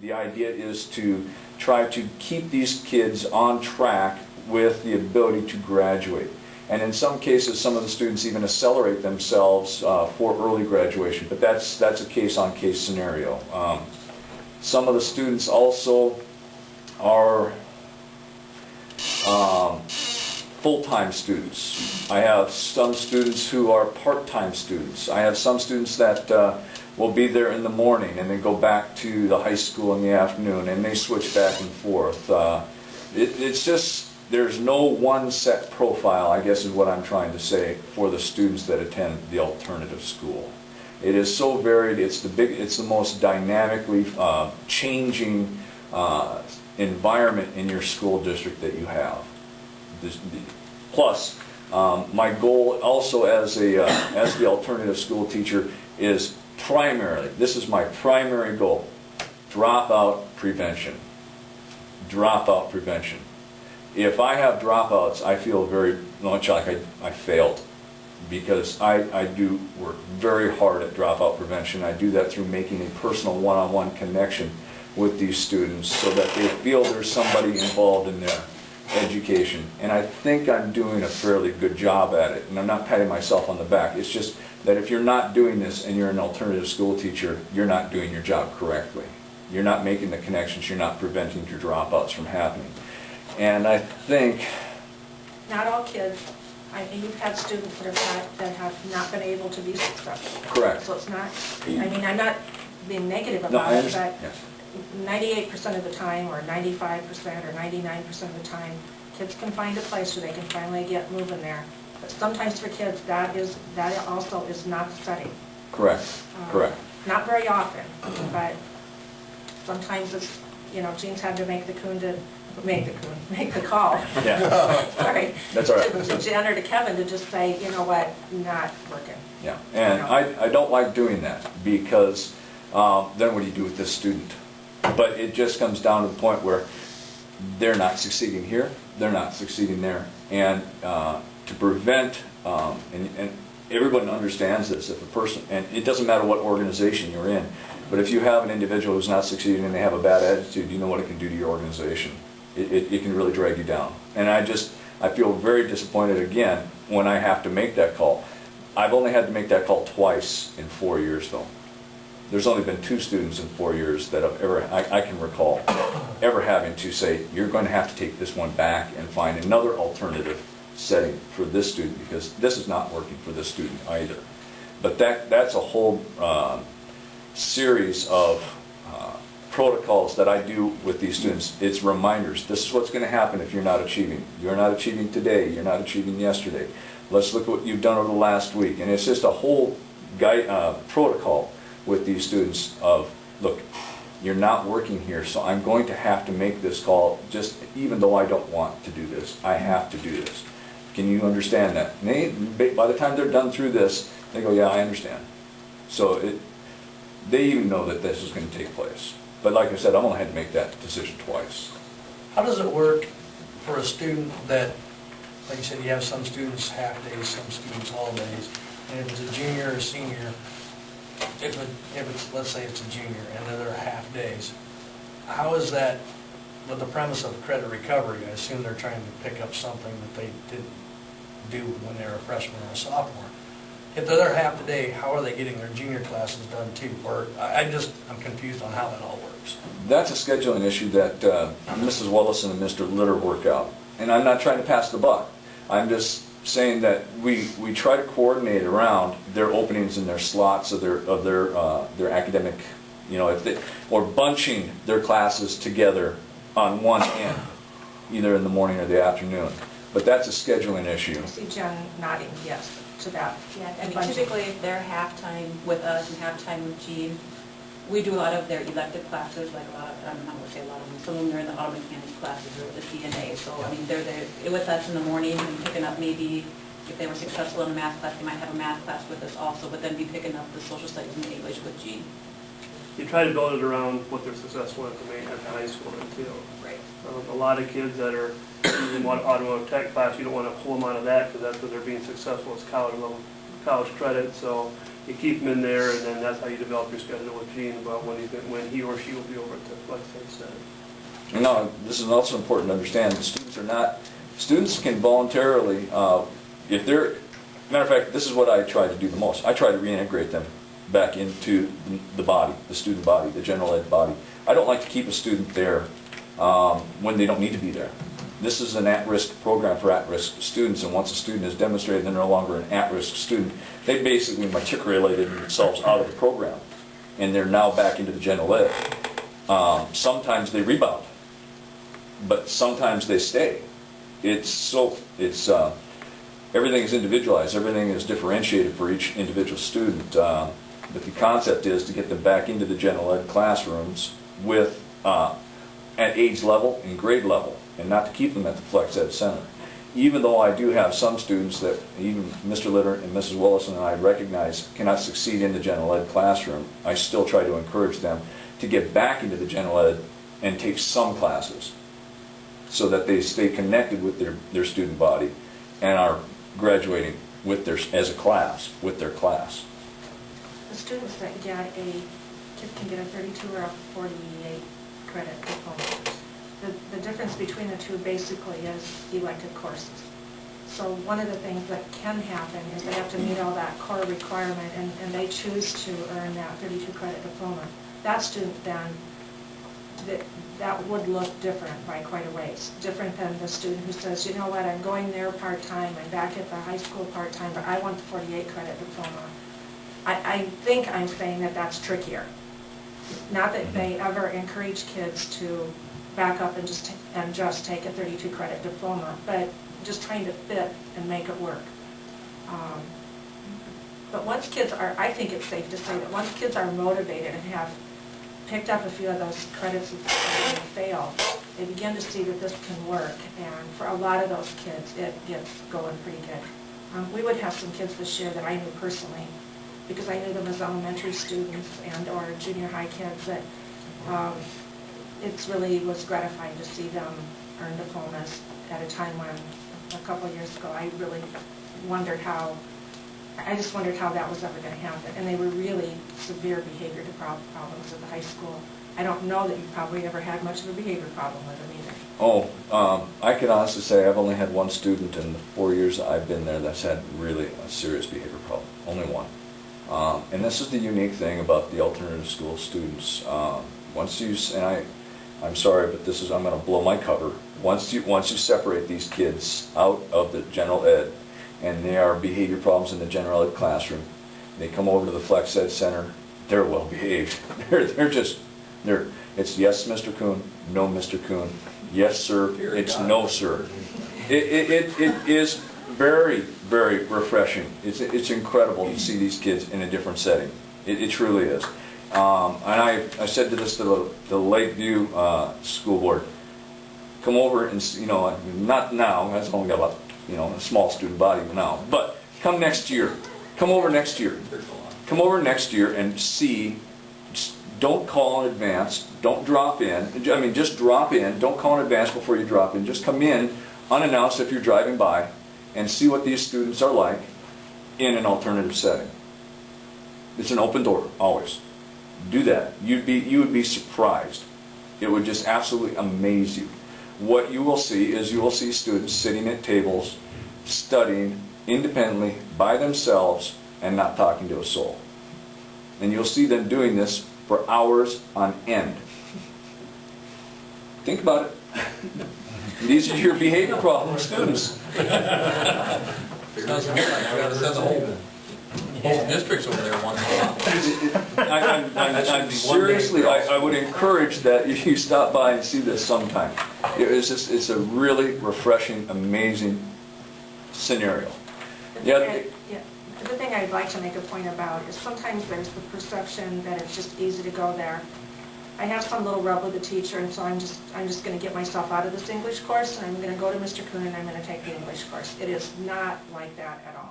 the idea is to try to keep these kids on track with the ability to graduate. And in some cases, some of the students even accelerate themselves for early graduation, but that's a case-on-case scenario. Some of the students also are full-time students. I have some students who are part-time students. I have some students that will be there in the morning and then go back to the high school in the afternoon, and they switch back and forth. It's just, there's no one set profile, I guess is what I'm trying to say, for the students that attend the alternative school. It is so varied. It's the most dynamically changing environment in your school district that you have. Plus, my goal also as the alternative school teacher is primarily, this is my primary goal, dropout prevention. Dropout prevention. If I have dropouts, I feel very much like I failed, because I do work very hard at dropout prevention. I do that through making a personal one-on-one connection with these students so that they feel there's somebody involved in their education. And I think I'm doing a fairly good job at it, and I'm not patting myself on the back. It's just that if you're not doing this and you're an alternative school teacher, you're not doing your job correctly. You're not making the connections, you're not preventing your dropouts from happening. And I think... Not all kids. I think you've had students that have not been able to be successful. Correct. So it's not, I mean, I'm not being negative about it, but yes. 98% of the time, or 95% or 99% of the time, kids can find a place where they can finally get moving there. But sometimes for kids, that also is not the setting. Correct. Correct. Not very often, but sometimes it's, you know, Gene's had to make the call. Yeah. Sorry. That's all right. To Jen or to Kevin to just say, you know what, not working. Yeah, and I don't like doing that, because then what do you do with this student? But it just comes down to the point where they're not succeeding here, they're not succeeding there. And to prevent, and everyone understands this, if a person, and it doesn't matter what organization you're in, but if you have an individual who's not succeeding and they have a bad attitude, you know what it can do to your organization. It can really drag you down. And I feel very disappointed again when I have to make that call. I've only had to make that call twice in 4 years though. There's only been 2 students in 4 years that I can recall ever having to say, you're going to have to take this one back and find another alternative setting for this student, because this is not working for this student either. But that's a whole series of protocols that I do with these students. It's reminders. This is what's going to happen if you're not achieving. You're not achieving today. You're not achieving yesterday. Let's look at what you've done over the last week. And it's just a whole protocol with these students of, look, you're not working here, so I'm going to have to make this call, just even though I don't want to do this. I have to do this. Can you understand that? And by the time they're done through this, they go, yeah, I understand. So they even know that this is going to take place. But like I said, I've only had to make that decision twice. How does it work for a student that, like you said, you have some students half days, some students all days, and if it's a junior or a senior, if it's, let's say it's a junior and they're half days, how is that with the premise of credit recovery? I assume they're trying to pick up something that they didn't do when they were a freshman or a sophomore. If they're there half the day, how are they getting their junior classes done too? Or I'm confused on how that all works. That's a scheduling issue that Mrs. Willison and Mr. Litter work out. And I'm not trying to pass the buck. I'm just saying that we try to coordinate around their openings and their slots of their academic, you know, or bunching their classes together on one end, either in the morning or the afternoon. But that's a scheduling issue. I see Jen nodding yes to that. Yeah, I mean, typically if they're half-time with us and half-time with Gene, we do a lot of their elective classes, like a lot of, I don't know what to say, a lot of them. Some of them are in the auto mechanics classes or the CNA. So, I mean, they're there with us in the morning and picking up maybe, if they were successful in a math class, they might have a math class with us also, but then be picking up the social studies and English with Gene. You try to build it around what they're successful at the high school too. Right. A lot of kids that are in automotive tech class, you don't want to pull them out of that because that's where they're being successful. It's college credit. So you keep them in there, and then that's how you develop your schedule with Gene about when he or she will be over at the Flex Ed Center. No, this is also important to understand, that students can voluntarily, if they're, matter of fact, this is what I try to do the most. I try to reintegrate them back into the body, the student body, the general ed body. I don't like to keep a student there when they don't need to be there. This is an at-risk program for at-risk students, and once a student has demonstrated they're no longer an at-risk student, they basically matriculated themselves out of the program, and they're now back into the general ed. Sometimes they rebound, but sometimes they stay. Everything is individualized, everything is differentiated for each individual student. But the concept is to get them back into the general ed classrooms with at age level and grade level, and not to keep them at the Flex Ed Center. Even though I do have some students that even Mr. Litter and Mrs. Willison and I recognize cannot succeed in the general ed classroom, I still try to encourage them to get back into the general ed and take some classes so that they stay connected with their student body and are graduating with as a class, with their class. The students that can get a 32 or a 48 credit diploma. The difference between the two basically is elective courses. So one of the things that can happen is they have to meet all that core requirement, and they choose to earn that 32 credit diploma. That student then, that would look different by quite a ways. Different than the student who says, you know what, I'm going there part-time, I'm back at the high school part-time, but I want the 48 credit diploma. I think I'm saying that that's trickier. Not that they ever encourage kids to back up and just take a 32 credit diploma, but just trying to fit and make it work. But once kids are, I think it's safe to say that once kids are motivated and have picked up a few of those credits that they failed, they begin to see that this can work, and for a lot of those kids it gets going pretty good. We would have some kids this year that I knew personally, because I knew them as elementary students and or junior high kids, that it really was gratifying to see them earn diplomas at a time when a couple of years ago I really wondered how that was ever going to happen. And they were really severe behavior problems at the high school. I don't know that you probably ever had much of a behavior problem with them either. Oh, I can honestly say I've only had one student in the 4 years that I've been there that's had really a serious behavior problem. Only one. And this is the unique thing about the alternative school students. I'm sorry, but I'm going to blow my cover. Once you separate these kids out of the general ed, and they are behavior problems in the general ed classroom, they come over to the Flex Ed Center, they're well behaved. It's yes, Mr. Kuhn, no, Mr. Kuhn, yes, sir, it's no, sir. It is very, very refreshing. It's incredible to see these kids in a different setting. It truly is. And I said this to the Lakeview School Board, come over and, not now, I've only got about, a small student body now, but come next year. Come over next year. Come over next year and see. Don't call in advance. Don't drop in. Just drop in. Don't call in advance before you drop in. Just come in unannounced if you're driving by and see what these students are like in an alternative setting. It's an open door, always. Do that. You would be surprised. It would just absolutely amaze you. What you will see is you will see students sitting at tables, studying independently by themselves and not talking to a soul. And you'll see them doing this for hours on end. Think about it. These are your behavior problem students. Sounds like we gotta send the whole districts over there one I'm seriously, I would encourage that you stop by and see this sometime. It's a really refreshing, amazing scenario. The thing I'd like to make a point about is sometimes there's the perception that it's just easy to go there. I have some little rub with the teacher, and so I'm just going to get myself out of this English course, and I'm going to go to Mr. Kuhn and I'm going to take the English course. It is not like that at all.